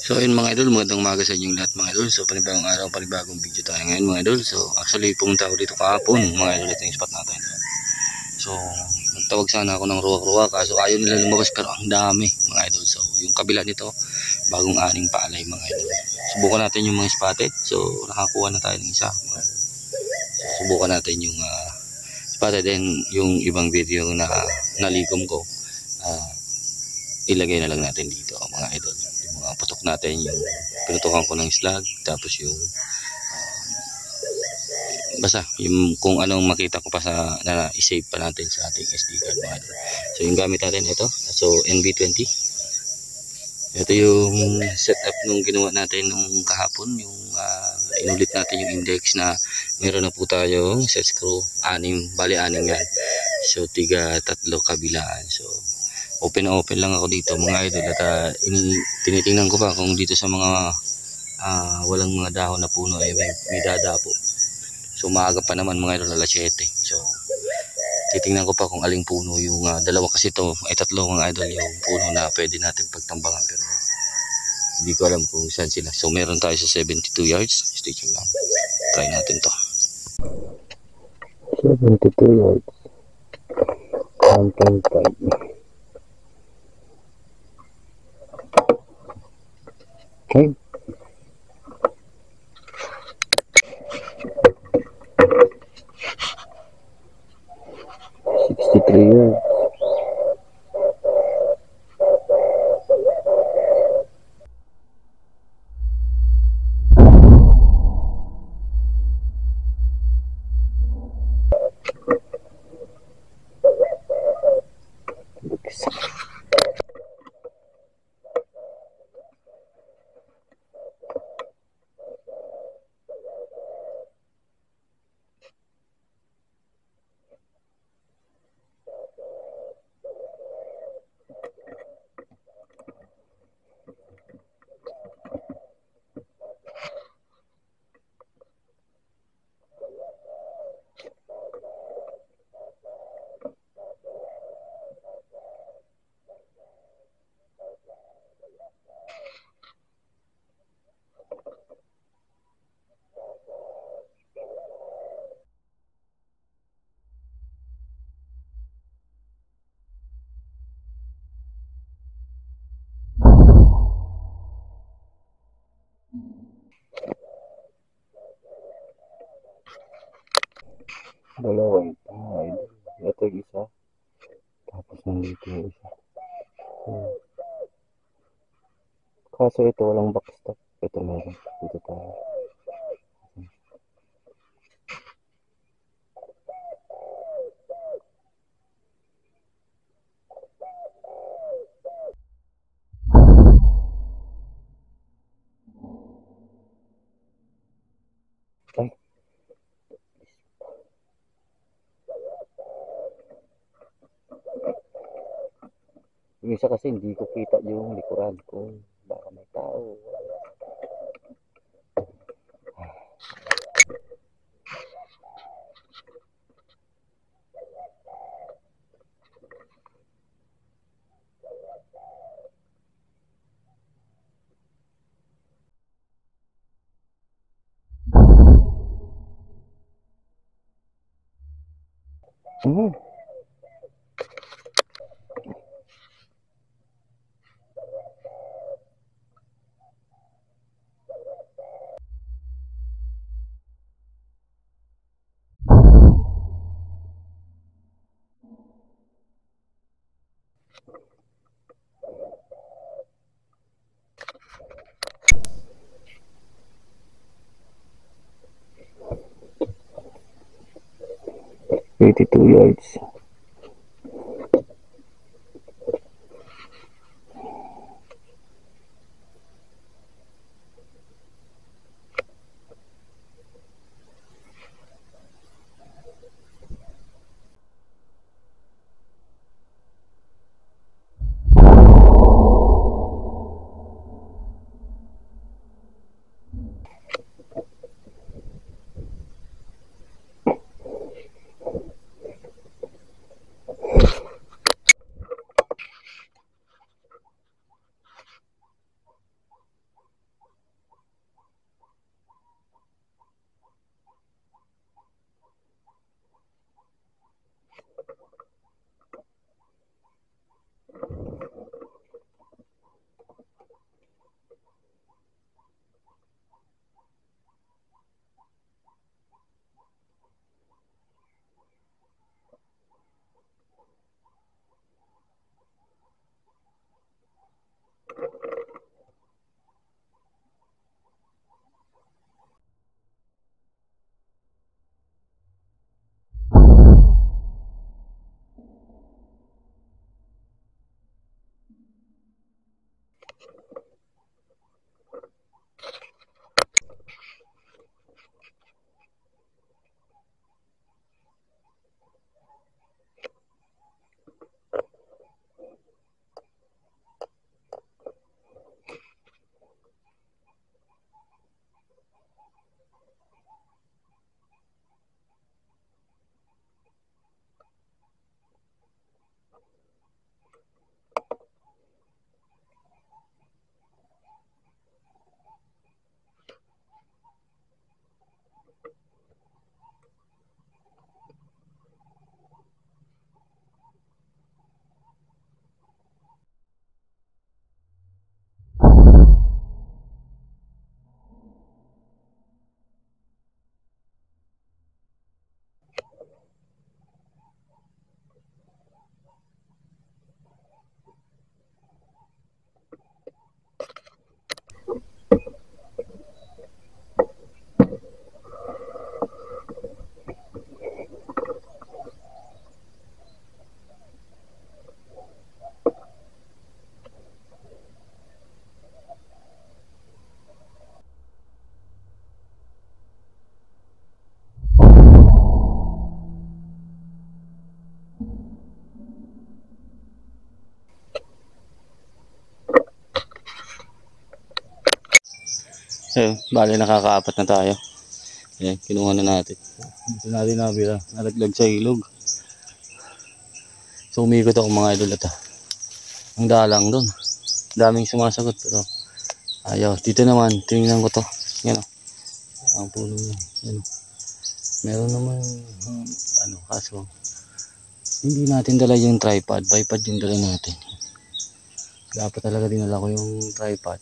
So ayun mga idol, magandang umaga sa inyong lahat mga idol. So panibagong araw, panibagong video tayo ngayon mga idol. So actually pumunta ako dito kahapon mga idol, ito yung spot natin. So nagtawag sana ako ng ruwak-ruwa kaso ayaw nila lumabas pero ang dami mga idol. So yung kabila nito, bagong aning paalay mga idol. Subukan natin yung mga spotted. So nakakuha na tayo ng isa mga idol. So subukan natin yung spotted and yung ibang video na naligom ko. Ilagay na lang natin dito mga idol. Yung mga putok natin, yung pinutukan ko ng slag, tapos yung basta yung kung anong makita ko pa sa na i-save pa natin sa ating SD card mga idol. So yung gamit natin ito, so NV20. Ito yung setup nung ginawa natin nung kahapon, yung inulit natin yung index na meron na po tayong set screw, bali 6 yan. So tiga 3 kabilaan. So open lang ako dito mga idol at tinitingnan ko pa kung dito sa mga walang mga dahon na puno ay may dadapo. So maaga pa naman mga idol, alas 7. So titingnan ko pa kung aling puno yung dalawa kasi ito ay 3 mga idol yung puno na pwede natin pagtambangan pero hindi ko alam kung saan sila. So meron tayo sa 72 yards. Stay tuned lang. Try natin to. 72 yards. 1.5. Okay. Years. Dalawang tayo. Ito yung isa. Tapos nandito yung isa. Kaso ito walang backstop. Ito meron. Dito tayo. Ay. Yung isa kasi hindi ko kita yung likuran ko. Baka may tao. Mm-hmm. $82 yards. Bali nakakaapat na tayo. Ayan, kinuha na natin. Dito natin nabira. Nalaglag sa ilog. So umikot ako mga idol at ang dalang doon. Daming sumasagot pero ayaw. Dito naman, tingnan ko to. Yan o. Ang puno niya. Yan o. Meron naman, kaso hindi natin dala yung tripod. Bipod yung dala natin. Dapat talaga dinala ko yung tripod.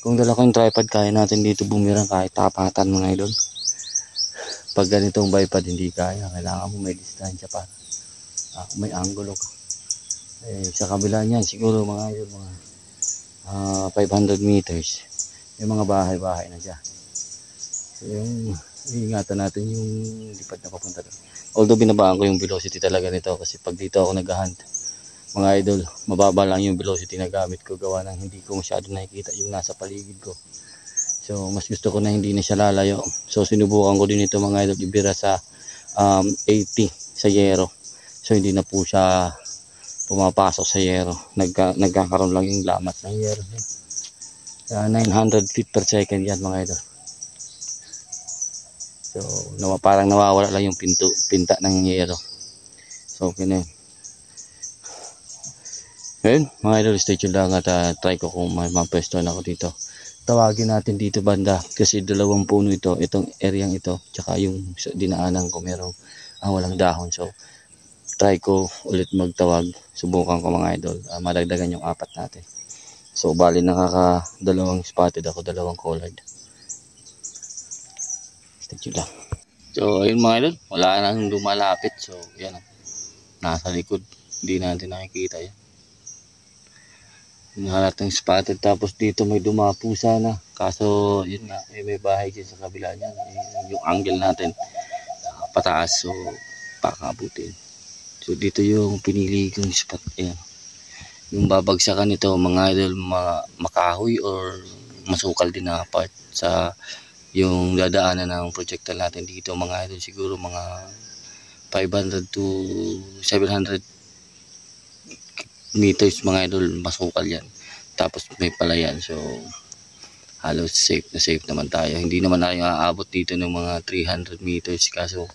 Kung dala ko yung tripod, kaya natin dito bumirang kahit tapatan mga idol. Pag ganitong bipod hindi kaya, kailangan mo may distansya para may angulo ka. Sa kabila niyan siguro mga idol, mga 500 meters may mga bahay-bahay na dyan. So yung iingatan natin yung lipad na papunta doon. Although binabaan ko yung velocity talaga nito kasi pag dito ako nag-hunt mga idol, mababa lang yung velocity na gamit ko gawa ng hindi ko masyado nakikita yung nasa paligid ko. So mas gusto ko na hindi na siya lalayo. So sinubukan ko din ito mga idol, ibira sa 80 sa yero. So hindi na po siya pumapasok sa yero. Nagkakaroon lang yung lamat ng yero. 900 feet per second yan mga idol. So parang nawawala lang yung pinta ng yero. So okay na yun. Ngayon mga idol, stay tuned lang at try ko kung may mapwesto na ako dito. Tawagin natin dito banda kasi dalawang puno ito, itong areang ito tsaka yung dinaanan ko merong walang dahon. So try ko ulit magtawag, subukan ko mga idol, madagdagan yung apat natin. So bali dalawang spotted ako, dalawang collared. Stay tuned lang. So ayun mga idol, wala nang lumalapit. So yan, nasa likod, hindi natin nakikita yan. Nahalat ng spotted, tapos dito may dumapo sana kaso yun nga, may bahay dyan sa kabila niya. Yung angle natin pataas, so pakabutin. So dito yung pinili kong spot. Ayan, yung babagsakan nito mga idol, makahoy or masukal din na part sa yung dadaanan ng projectile natin dito mga idol. Siguro mga 500 to 700 meters mga idol, masukal yan. Tapos may palayan, so halos safe naman tayo. Hindi naman tayo aabot dito ng mga 300 meters kaso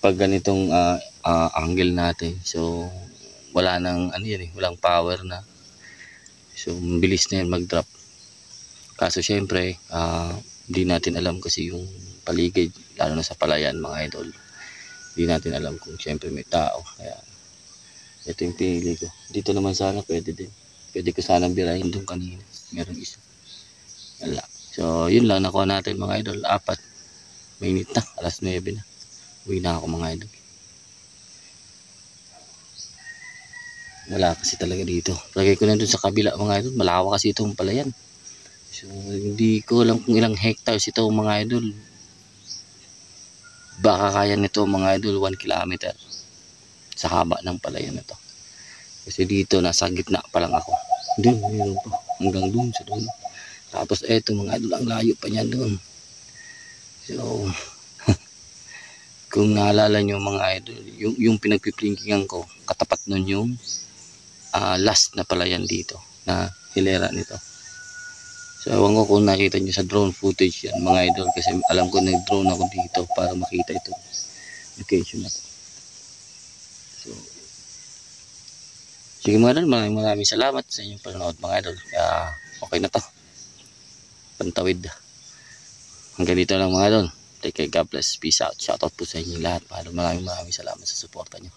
pag ganitong angle natin, so wala nang walang power na, so bilis na yan mag drop. Kaso syempre hindi natin alam kasi yung paligid, lalo na sa palayan mga idol, hindi natin alam kung syempre may tao. Kaya ito yung pinili ko. Dito naman sana pwede din. Pwede ko sanang birahin doon kanina. Meron isa. Wala. So yun lang nakuha natin mga idol. 4. Mainit na. Alas 9 na. Uwi na ako mga idol. Wala kasi talaga dito. Lagay ko na doon sa kabila mga idol. Malawak kasi itong palayan. So hindi ko alam kung ilang hectares ito mga idol. Baka kaya nito mga idol 1 kilometer sa haba ng palayan na to. Kasi dito nasa gitna pa lang ako. Doon mayroon pa hanggang doon sa doon. Tapos eto mga idol, ang layo pa niyan doon. So kung naalala nyo mga idol, yung pinagpiplinkingan ko, katapat nun yung last na palayan dito na hilera nito. So ewan ko kung nakita nyo sa drone footage yan mga idol, kasi alam ko nag-drone ako dito para makita ito location na to. So sige mga idol, maraming salamat sa inyong panonood mga idol. Okay na to, pantawid. Hanggang dito lang mga idol. Take care, God bless, peace out. Shoutout po sa inyo lahat. Maraming salamat sa suporta nyo.